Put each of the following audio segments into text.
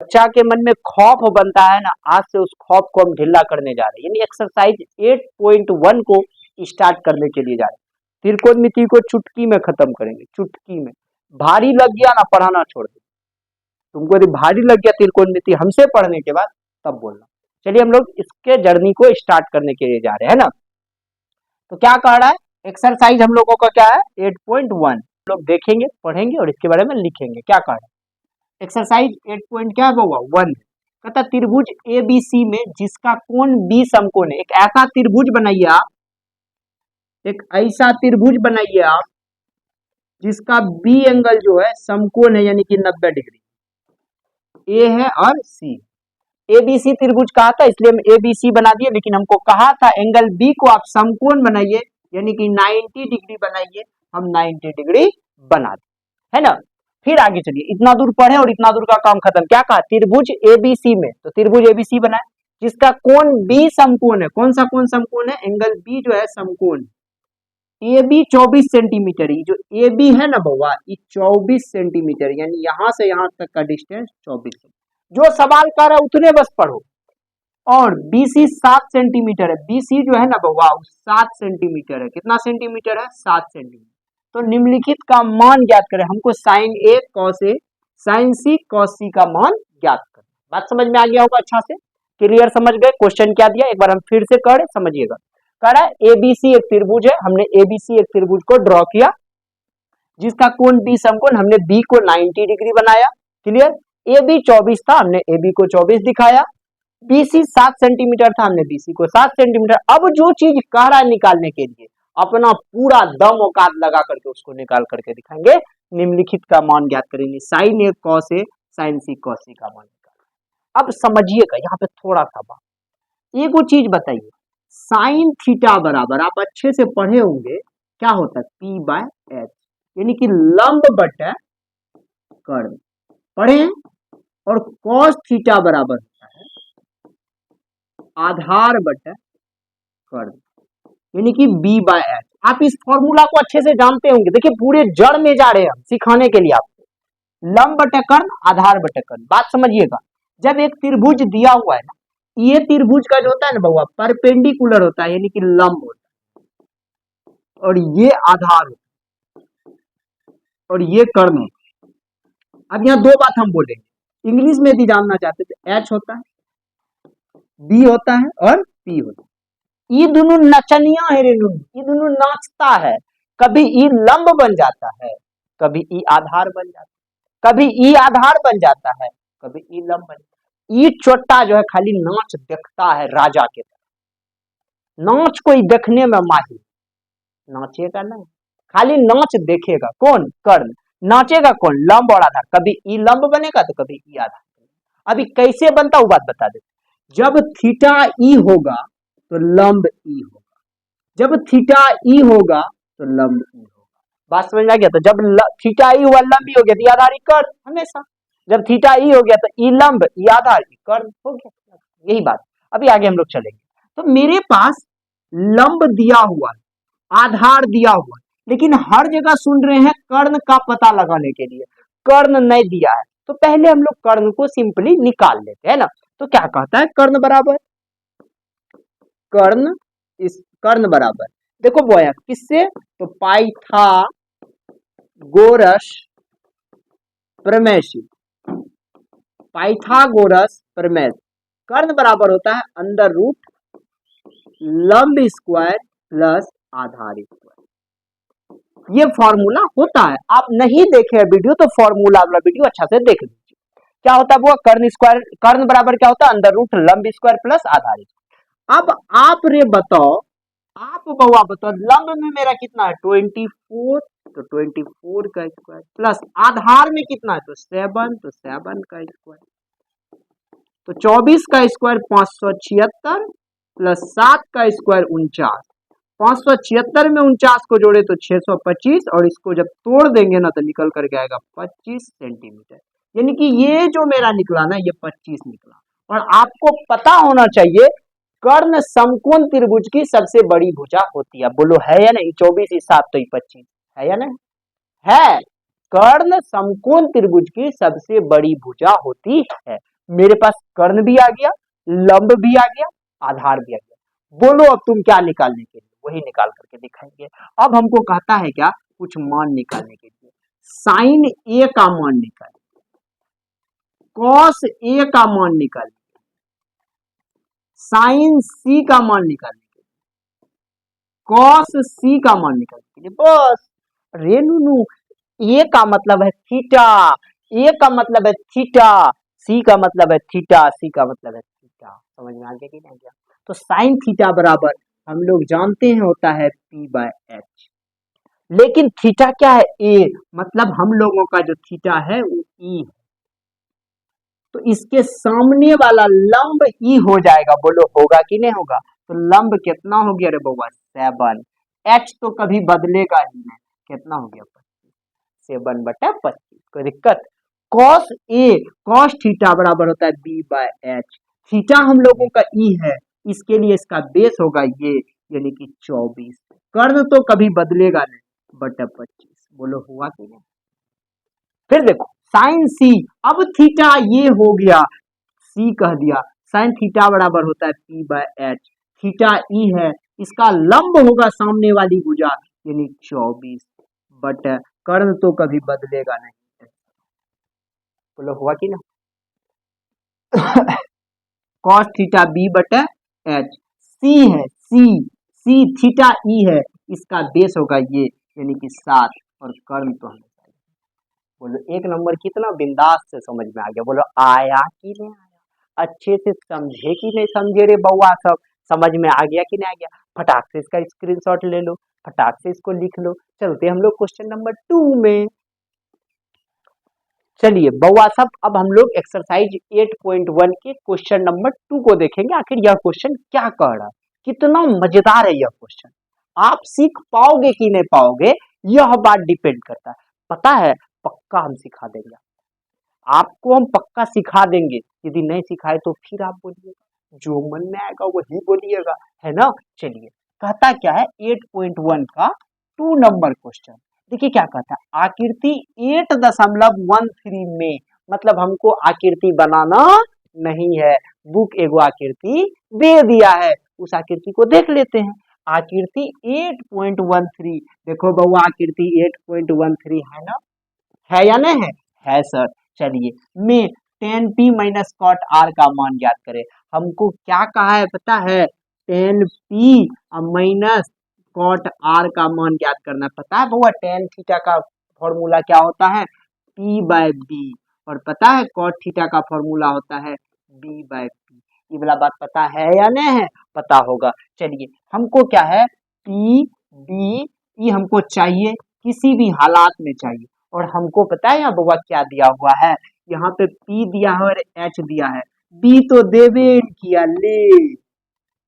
बच्चा के मन में खौफ बनता है ना, आज से उस खौफ को हम ढीला करने जा रहे हैं, यानी एक्सरसाइज 8.1 को स्टार्ट करने के लिए जा रहे हैं। त्रिकोणमिति को चुटकी में खत्म करेंगे, चुटकी में। भारी लग गया ना, पढ़ाना छोड़ दो। तुमको यदि भारी लग गया त्रिकोणमिति हमसे पढ़ने के बाद, तब बोलना। चलिए हम लोग इसके जर्नी को स्टार्ट करने के लिए जा रहे हैं ना। तो क्या कह रहा है, एक्सरसाइज हम लोगों का क्या है 8.1, लोग देखेंगे, पढ़ेंगे और इसके बारे में लिखेंगे। क्या कह रहा है एक्सरसाइज 8 क्या होगा 1, कहता त्रिभुज एबीसी में जिसका कोण बी समकोण है। एक ऐसा त्रिभुज बनाइए आप, एक ऐसा त्रिभुज बनाइए आप जिसका बी एंगल जो है समकोण है, यानी कि 90 डिग्री। ए है और सी, एबीसी त्रिभुज कहा था इसलिए हम एबीसी बना दिए, लेकिन हमको कहा था एंगल बी को आप समकोण बनाइए, यानी कि 90 डिग्री बनाइए। हम 90 डिग्री बना दिए, है ना। फिर आगे चलिए, इतना दूर पढ़े और इतना दूर का काम खत्म। क्या कहा, त्रिभुज एबीसी में, तो त्रिभुज एबीसी बनाए जिसका कोण बी समकोण है। कौन सा कोण समकोण है, एंगल बी जो है समकोण। ए बी 24 सेंटीमीटर, जो ए बी है ना बउआ, ये 24 सेंटीमीटर, यानी यहां से यहां तक का डिस्टेंस 24। जो सवाल कर रहा है उतने बस पढ़ो। और बीसी 7 सेंटीमीटर है, बीसी जो है ना बउआ 7 सेंटीमीटर है। कितना सेंटीमीटर है, 7 सेंटीमीटर। तो निम्नलिखित का मान ज्ञात करें। हमको sign A cos A sign C cos सी का मान ज्ञात करें। बात समझ में आ गया होगा, अच्छा से क्लियर समझ गए। क्वेश्चन क्या दिया एक बार हम फिर से कर समझिएगा। कह रहा है एबीसी एक त्रिभुज है, हमने एबीसी एक त्रिभुज को ड्रॉ किया जिसका कोण बी समकोण, हमने बी को 90 डिग्री बनाया। क्लियर, ए बी 24 था, हमने ए बी को 24 दिखाया। बीसी 7 सेंटीमीटर था, हमने बीसी को 7 सेंटीमीटर। अब जो चीज कह रहा है निकालने के लिए अपना पूरा दम औकात लगा करके उसको निकाल करके दिखाएंगे। निम्नलिखित का मान ज्ञात करेंगे, sign A cos A sign C cos सी का मान निकाल। अब समझिएगा यहाँ पे थोड़ा सा बात, एक वो चीज बताइए, साइन थीटा बराबर, आप अच्छे से पढ़े होंगे, क्या होता है पी बाय एच, यानी कि लंब बटा कर्ण, पढ़े। और कॉस थीटा बराबर होता है आधार बटा कर्ण, यानी कि बी बाय एच। आप इस फॉर्मूला को अच्छे से जानते होंगे। देखिए पूरे जड़ में जा रहे हैं हम सिखाने के लिए आपको। लंब बटा कर्ण, आधार बटा कर्ण। बात समझिएगा, जब एक त्रिभुज दिया हुआ है ना, ये त्रिभुज का जो होता है ना बउआ परपेंडिकुलर होता है, यानी कि लंब होता है, और ये आधार होता है और ये कर्ण होता है। अब यहाँ दो बात हम बोलेंगे, इंग्लिश में भी जानना चाहते थे, एच होता है, बी होता है और पी होता है। ये दोनों नचनिया है रे, ये दोनों नाचता है। कभी ई लंब बन जाता है, कभी ई आधार बन जाता है, कभी ई आधार बन जाता है, कभी ई लंब बन जाता है। ये चोटा जो है खाली नाच देखता है राजा के तरह, नाच कोई देखने में माहिर, नाचेगा नहीं, खाली नाच देखेगा। कौन, कर्ण। नाचेगा कौन, लंब और आधार। कभी ई लंब बनेगा तो कभी ई आधार। अभी कैसे बनता वो बात बता दे। जब थीटा ई होगा तो लंब ई होगा, जब थीटा ई होगा तो लंब ई होगा। बात समझ में आ गया। तो जब थीटा ई हुआ लंब ई हो गया तो ई आधार ई कर्ण हमेशा। जब थीटा ई हो गया तो ई लंब ई आधार ई कर्ण हो गया। यही बात। अभी आगे हम लोग चलेंगे। तो मेरे पास लंब दिया हुआ है, आधार दिया हुआ है, लेकिन हर जगह सुन रहे हैं कर्ण का पता लगाने के लिए, कर्ण नहीं दिया है। तो पहले हम लोग कर्ण को सिंपली निकाल लेते हैं ना। तो क्या कहता है, कर्ण बराबर कर्ण, इस कर्ण बराबर देखो बोया किससे, तो पाइथागोरस प्रमेय से, पाइथागोरस प्रमेय। कर्ण बराबर होता है अंडर रूट लंब स्क्वायर प्लस आधार स्क्वायर। ये फॉर्मूला होता है, आप नहीं देखे वीडियो तो फॉर्मूला वाला वीडियो अच्छा से देख लीजिए। क्या होता है वो, कर्ण स्क्वायर, कर्ण बराबर क्या होता है अंडर रूट लंब स्क्वायर प्लस आधार स्क्वायर। अब आप रे बताओ, आप बउआ बताओ, लंब में मेरा कितना है 24, तो 24 का स्क्वायर प्लस आधार में कितना है तो 7, तो 7 का स्क्वायर, तो 24 का स्क्वायर 576 प्लस 7 का स्क्वायर 49। 576 में 49 को जोड़े तो 625, और इसको जब तोड़ देंगे ना तो निकल करके आएगा 25 सेंटीमीटर। यानी कि ये जो मेरा निकला ना ये 25 निकला। और आपको पता होना चाहिए कर्ण समकोण त्रिभुज की सबसे बड़ी भुजा होती है। बोलो है या नहीं, 24 इस 7 तो 25 है या नहीं है। कर्ण समकोण त्रिभुज की सबसे बड़ी भुजा होती है। मेरे पास कर्ण भी आ गया, लंब भी आ गया, आधार भी आ गया। बोलो अब तुम क्या निकालने के लिए, वही निकाल करके दिखाएंगे। अब हमको कहता है क्या, कुछ मान निकालने के लिए। साइन ए का मान निकालिए, कॉस ए का मान निकालिए, साइन सी का मान निकालने के लिए, कॉस सी का मान निकालने के लिए, बस। रेनू, ए का मतलब है थीटा, ए का मतलब है थीटा, सी का मतलब है थीटा, सी का मतलब है थीटा। समझ में आ गया कि नहीं गया? तो साइन थीटा बराबर हम लोग जानते हैं होता है पी बाय एच। लेकिन थीटा क्या है, ए, मतलब हम लोगों का जो थीटा है वो ई है। तो इसके सामने वाला लंब ई हो जाएगा। बोलो होगा कि नहीं होगा? तो लंब कितना हो गया रे बउआ, 7। एच तो कभी बदलेगा ही नहीं, कितना हो गया, 7/25। कोई दिक्कत? कॉस ए, कॉस थीटा बराबर होता है बी बाय एच। थीटा हम लोगों का ई है, इसके लिए इसका बेस होगा ये, यानी कि 24। कर्ण तो कभी बदलेगा नहीं, बटा 25। बोलो हुआ कि नहीं? फिर देखो साइन सी, अब थीटा ये हो गया, सी कह दिया, साइन थीटा बराबर होता है P by H. Theta E है, इसका लंब होगा सामने वाली भुजा, यानी 24, बट कर्ण तो कभी बदलेगा नहीं। बोलो हुआ कि ना? कॉस थीटा बी बटे एच। सी है, सी थीटा ई है, इसका बेस होगा ये, यानी कि 7, और कर्ण तो हमें। बोलो एक नंबर कितना बिंदास से समझ में आ गया? बोलो आया कि नहीं आया? अच्छे से समझे कि नहीं समझे रे बउआ? सब समझ में आ गया कि नहीं आ गया? फटाक से इसका स्क्रीनशॉट ले लो, फटाक से इसको लिख लो। चलते हम लोग क्वेश्चन नंबर 2 में। चलिए बउआ सब, अब हम लोग एक्सरसाइज 8.1 के क्वेश्चन नंबर 2 को देखेंगे। आखिर यह क्वेश्चन क्या कह रहा है, कितना मजेदार है यह क्वेश्चन, आप सीख पाओगे कि नहीं पाओगे, यह बात डिपेंड करता है। पता है, पक्का हम सिखा देंगे आपको, हम पक्का सिखा देंगे। यदि नहीं सिखाए तो फिर आप बोलिएगा, जो मन में आएगा वही बोलिएगा, है ना? चलिए, कहता क्या है 8.1 का 2 नंबर क्वेश्चन। देखिए क्या कहता है, आकृति 8.13 में, मतलब हमको आकृति बनाना नहीं है, बुक एगो आकृति दे दिया है, उस आकृति को देख लेते हैं। आकृति 8.13, देखो बउआ आकृति 8.13 है ना, है या नहीं है? है सर। चलिए, में tan p minus cot r का मान ज्ञात करें। हमको क्या कहा है पता है? tan p minus cot r का मान ज्ञात करना पता है बउआ? tan थीटा का फॉर्मूला क्या होता है? p बाय b, और पता है कॉट थीटा का फॉर्मूला होता है b बाय p। ये वाला बात पता है या नहीं है? पता होगा। चलिए, हमको क्या है, p b, ये हमको चाहिए, किसी भी हालात में चाहिए। और हमको पता है यहाँ बउआ क्या दिया हुआ है? यहाँ पे P दिया है और H दिया है। B तो देवे किया, ले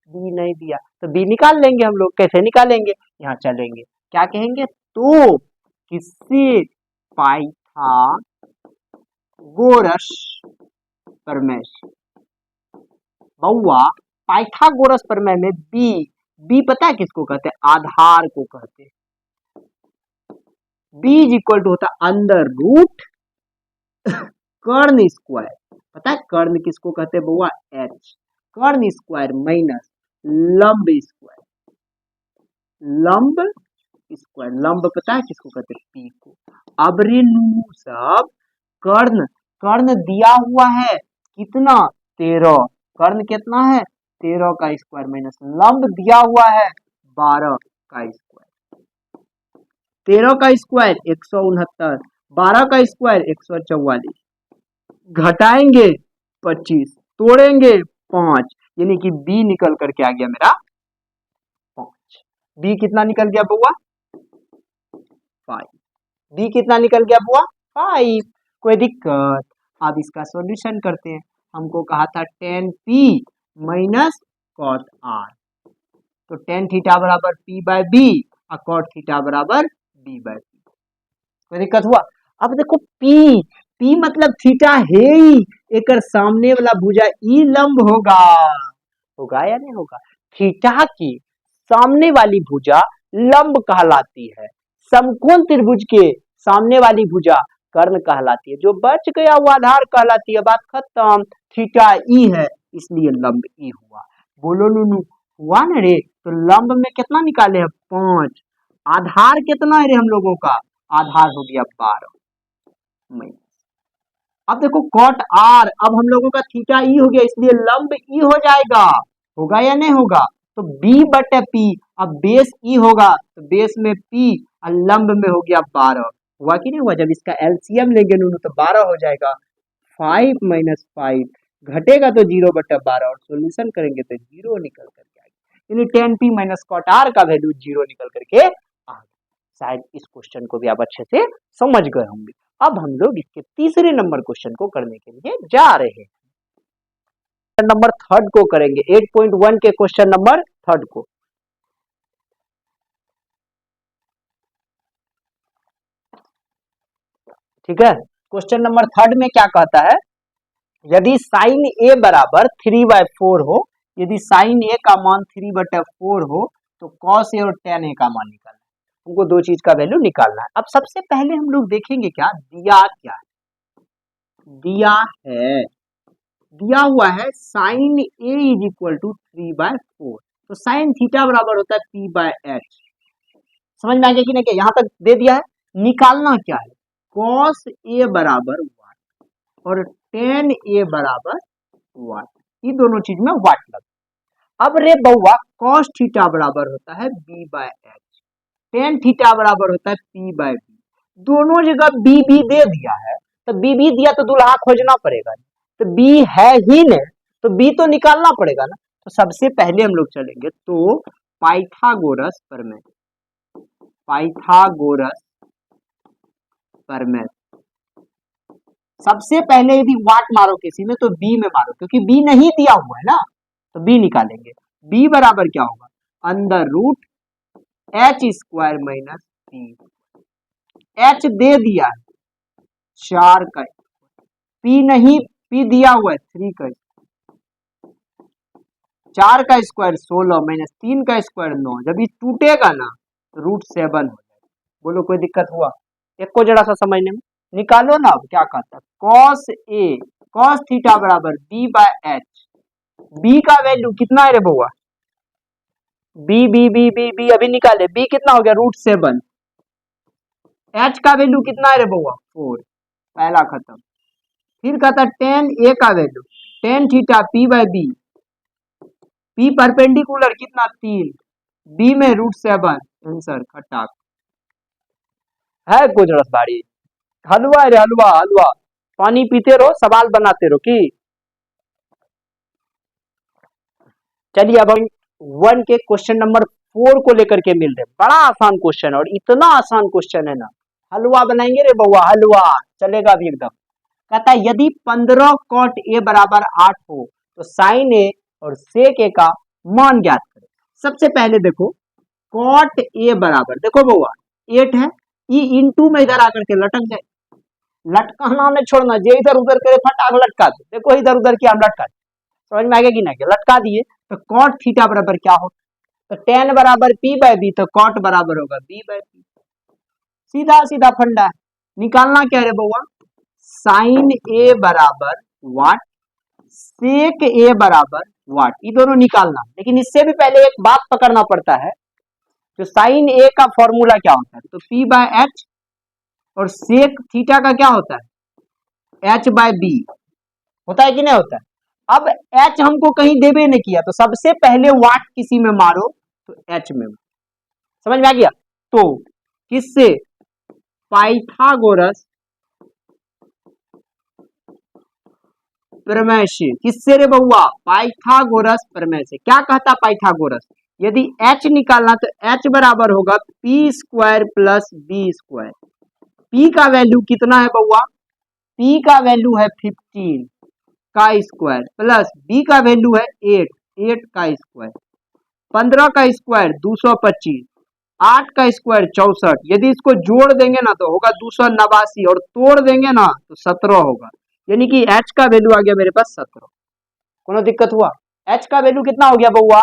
B नहीं दिया तो B निकाल लेंगे हम लोग। कैसे निकालेंगे? यहाँ चलेंगे, क्या कहेंगे, तो किससे? पाइथागोरस प्रमेय से। बउआ पाइथागोरस प्रमेय में B पता है किसको कहते हैं? आधार को कहते हैं। B इज इक्वल टू होता है अंडर रूट कर्ण स्क्वायर। पता है कर्ण किसको कहते हैं बउआ? H। कर्ण स्क्वायर माइनस लंब स्क्वायर, लंब स्क्वायर, लंब पता है किसको कहते हैं? P को। अब रेनू सब, कर्ण दिया हुआ है कितना? 13। कर्ण कितना है? 13 का स्क्वायर माइनस लंब दिया हुआ है 12 का स्क्वायर। 13 का स्क्वायर 169, 12 का स्क्वायर 144, घटाएंगे 25, तोड़ेंगे 5, यानी कि B निकल करके आ गया मेरा 5। B कितना निकल गया बुआ? 5। B कितना निकल गया बुआ? 5। कोई दिक्कत? अब इसका सॉल्यूशन करते हैं। हमको कहा था tan P minus cot R, तो tan थीटा बराबर P बाय B और कॉट थीटा बराबर B बाय P। कोई दिक्कत हुआ? अब देखो P मतलब थीटा है ही, एक सामने वाला भुजा ई लंब होगा, होगा या नहीं होगा? थीटा की सामने वाली भुजा लंब कहलाती है, समकोण त्रिभुज के सामने वाली भुजा कर्ण कहलाती है, जो बच गया वो आधार कहलाती है। बात खत्म। थीटा ई है इसलिए लंब ई हुआ। बोलो नूनू हुआ ना रे। तो लंब में कितना निकाले हैं 5। आधार कितना है रे हम लोगों का, आधार हो गया 12। अब देखो कॉट आर, अब हम लोगों का थीटा ई हो गया इसलिए लंब ई हो जाएगा, होगा या नहीं होगा। तो बी बटे पी, अब बेस ई होगा तो बेस में पी और लंब में हो गया 12। हुआ कि नहीं हुआ। जब इसका एलसीएम लेंगे नूनू तो 12 हो जाएगा। 5 माइनस 5 घटेगा तो 0/12 और सोल्यूशन करेंगे तो 0 निकल करके आएगा। यानी tan p minus cot R का वैल्यू 0 निकल करके आ गया। शायद इस क्वेश्चन को भी आप अच्छे से समझ गए होंगे। अब हम लोग इसके तीसरे नंबर क्वेश्चन को करने के लिए जा रहे हैं। नंबर थर्ड को करेंगे, 8.1 के क्वेश्चन नंबर थर्ड को। ठीक है, क्वेश्चन नंबर थर्ड में क्या कहता है, यदि साइन ए बराबर 3/4 हो, यदि साइन ए का मान 3/4 हो तो कॉस ए और टेन ए का मान निकालना है। हमको दो चीज का वैल्यू निकालना है। अब सबसे पहले हम लोग देखेंगे क्या दिया, क्या दिया हुआ है sine A is equal to 3/4। तो साइन थीटा बराबर होता है p/h। समझ में आ गया कि नहीं, यहां तक दे दिया है। निकालना क्या है, कॉस ए बराबर वाट और टेन ए बराबर वाट, ये दोनों चीज में वाट लगा। अब रे बउआ कॉस थीटा बराबर होता है b/h, टेन थीटा बराबर होता है p/b। दोनों जगह b भी दे दिया है, तो b भी दिया तो दुल्हा खोजना पड़ेगा, तो b है ही नहीं तो b तो निकालना पड़ेगा ना। तो सबसे पहले हम लोग चलेंगे तो पाइथागोरस प्रमेय, पाइथागोरस प्रमेय। सबसे पहले यदि वाट मारो किसी में तो b में मारो, क्योंकि b नहीं दिया हुआ है ना, तो b निकालेंगे। b बराबर क्या होगा, under root h² minus p। h दे दिया है 4 का, p नहीं, p दिया हुआ है 3 का, 4 का स्क्वायर 16 माइनस 3 का स्क्वायर 9। जब ये टूटेगा ना तो √7 हो जाएगा। बोलो कोई दिक्कत हुआ, एक को जरा सा समझने में। निकालो ना। अब क्या कहता है, कॉस ए कॉस थीटा बराबर b/h। b का वैल्यू कितना है रे बउआ, b अभी निकाले, b कितना हो गया √7। h का वैल्यू कितना है रे बउआ 4, पहला खत्म। फिर कहता है टेन ए का value, tan theta p/b, p perpendicular कितना 3, b में √7, आंसर खटाक है। गुजरत बाड़ी हलवा रे हलवा, हलवा पानी पीते रहो सवाल बनाते रहो की। चलिए अब हम 1 के क्वेश्चन नंबर 4 को लेकर के मिल रहे। बड़ा आसान क्वेश्चन है और इतना आसान क्वेश्चन है ना, हलवा बनाएंगे रे बउआ, हलवा चलेगा भी एकदम। कहता है यदि 15 कॉट ए बराबर 8 हो तो साइन ए और सेक ए का मान ज्ञात करें। सबसे पहले देखो कॉट ए बराबर, देखो बउआ 8 है, ई इंटू में इधर आकर के लटक जाए, लटकाना नहीं छोड़ना, जे इधर उधर करे फटाक लटका दे। देखो इधर उधर किया हम लटका दे, समझ में आ गया कि नहीं, लटका दिए। तो कॉट थीटा बराबर क्या हो, तो टेन बराबर p/b, तो कॉट बराबर होगा b/p। सीधा सीधा फंडा। निकालना क्या रे बउआ, साइन ए बराबर वाट, सेक ए बराबर वाट, ये दोनों निकालना। लेकिन इससे भी पहले एक बात पकड़ना पड़ता है, जो साइन ए का फॉर्मूला क्या होता है, तो p/h और सेक थीटा का क्या होता है h/b होता है कि नहीं होता है। अब h हमको कहीं देवे नहीं किया, तो सबसे पहले वाट किसी में मारो तो h में। समझ में आ गया। तो किससे, पाइथागोरस प्रमेय से। किससे रे बउआ, पाइथागोरस प्रमेय से। क्या कहता पाइथागोरस, यदि h निकालना तो h बराबर होगा p² प्लस b²। p का वैल्यू कितना है बउआ, p का वैल्यू है 15 का स्क्वायर प्लस b का वैल्यू है 8 का स्क्वायर, 15 का स्क्वायर 225, 8 का स्क्वायर 64। यदि इसको जोड़ देंगे ना तो होगा 289 और तोड़ देंगे ना तो 17 होगा। यानी कि h का वैल्यू आ गया मेरे पास 17। कोनो दिक्कत हुआ, h का वैल्यू कितना हो गया बउआ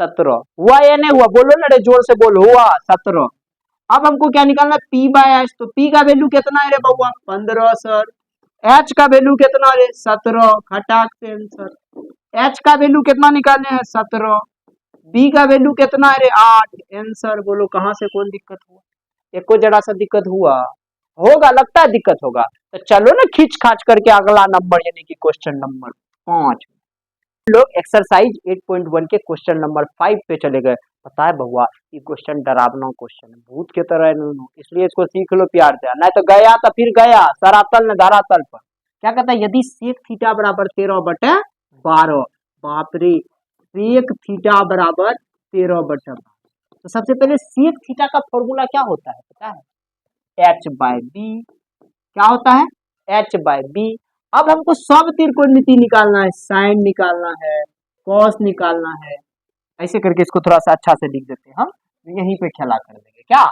17। हुआ या नहीं हुआ, बोलो ना रे, जोर से बोलो, हुआ 17। अब हमको क्या निकालना, p/h, तो p का वैल्यू कितना है रे बउआ 15 सर, एच का वैल्यू कितना रे 17, खटाक से आंसर। एच का वैल्यू कितना निकालने हैं 17, बी का वैल्यू कितना है रे 8, आंसर। बोलो कहां से कौन दिक्कत हुआ? एक को जरा सा दिक्कत हुआ होगा, लगता है दिक्कत होगा। तो चलो ना खींच खाच करके अगला नंबर यानी कि क्वेश्चन नंबर 5 लोग एक्सरसाइज 8.1 के क्वेश्चन नंबर 5 पे चले गए। पता है बहुआ ये क्वेश्चन डरावना क्वेश्चन है, भूत के तरह है नूनू, इसलिए इसको सीख लो प्यार से, नहीं तो गया तो फिर गया सरातल न धरातल पर। क्या कहता है? यदि सेक थीटा बराबर 13/12, बाप रे, सेक थीटा बराबर 13/12, तो सबसे पहले सेक थीटा का फॉर्मूला क्या होता है पता है? h/b। क्या होता है? h/b। अब हमको सब त्रिकोणमिति निकालना है, साइन निकालना है, कॉस निकालना है, ऐसे करके इसको थोड़ा सा अच्छा से लिख देते हैं हम, यहीं पे खेला कर देंगे क्या?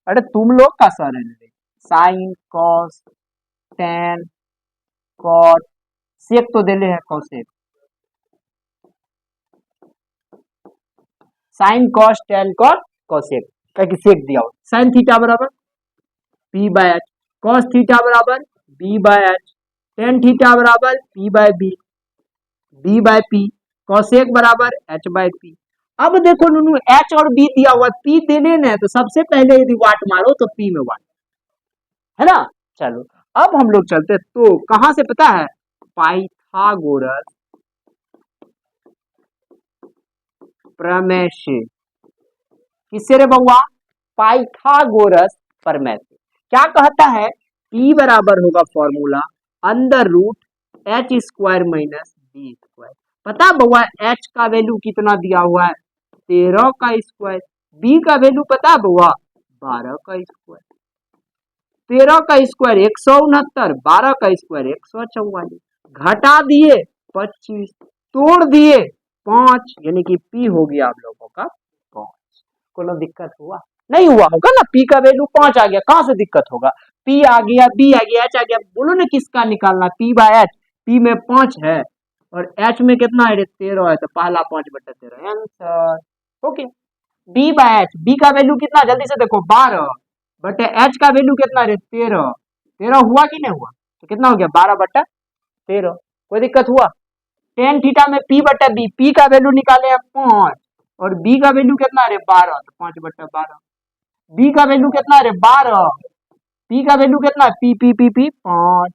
अरे तुम लोग का सर है, sine cos tan cot, sec तो दे ले है cosec, sine cos tan cot cosec, क्या सेक दिया हो। साइन थीटा बराबर p/h, कॉस थीटा बराबर b/h, टेन थीटा बराबर p/b, b/p, कॉसेक बराबर h/p। अब देखो नूनू h और b दिया हुआ, p देने ने तो सबसे पहले यदि वाट मारो तो p में वाट है ना। चलो अब हम लोग चलते, तो कहां से पता है? पाइथागोरस प्रमेय से। किससे रे बउआ? पाइथागोरस प्रमेय से। क्या कहता है? P बराबर होगा formula √h² minus b square. पता है बउआ h का वैल्यू कितना दिया हुआ है? 13 का स्क्वायर। b का वैल्यू पता है बउआ? 12 का स्क्वायर। 13 का स्क्वायर 169, 12 का स्क्वायर 144, घटा दिए 25, तोड़ दिए 5, यानी कि P हो गया आप लोगों का 5। कोनो दिक्कत हुआ? नहीं हुआ होगा ना, P का वैल्यू 5 आ गया, कहां से दिक्कत होगा? P आ गया, B आ गया, H आ गया, बोलो ना किसका निकालना? P/h। P में 5 है और H में कितना है? 13 है, तो पहला 5/13 आंसर। ओके। B/h, B का वैल्यू कितना जल्दी से देखो 12 बटे H का वैल्यू कितना है? 13। 13 हुआ कि नहीं हुआ? तो कितना हो गया? 12/13। कोई दिक्कत हुआ? टेन थीटा में P/b, P का वैल्यू निकाले हैं 5 और B का वैल्यू कितना है? 12, तो 5/12। B का वैल्यू कितना है? 12। P का वैल्यू कितना है? P 5।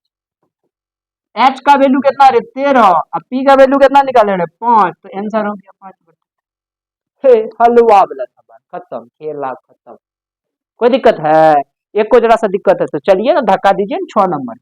H का वैल्यू कितना है? 13। अब P का वैल्यू कितना निकाले? 5, तो आंसर हो गया 5/13। हलवा वाला सवाल खत्म, खेला खत्म। कोई दिक्कत है? एक को जरा सा दिक्कत है तो चलिए ना धक्का दीजिए 6 नंबर।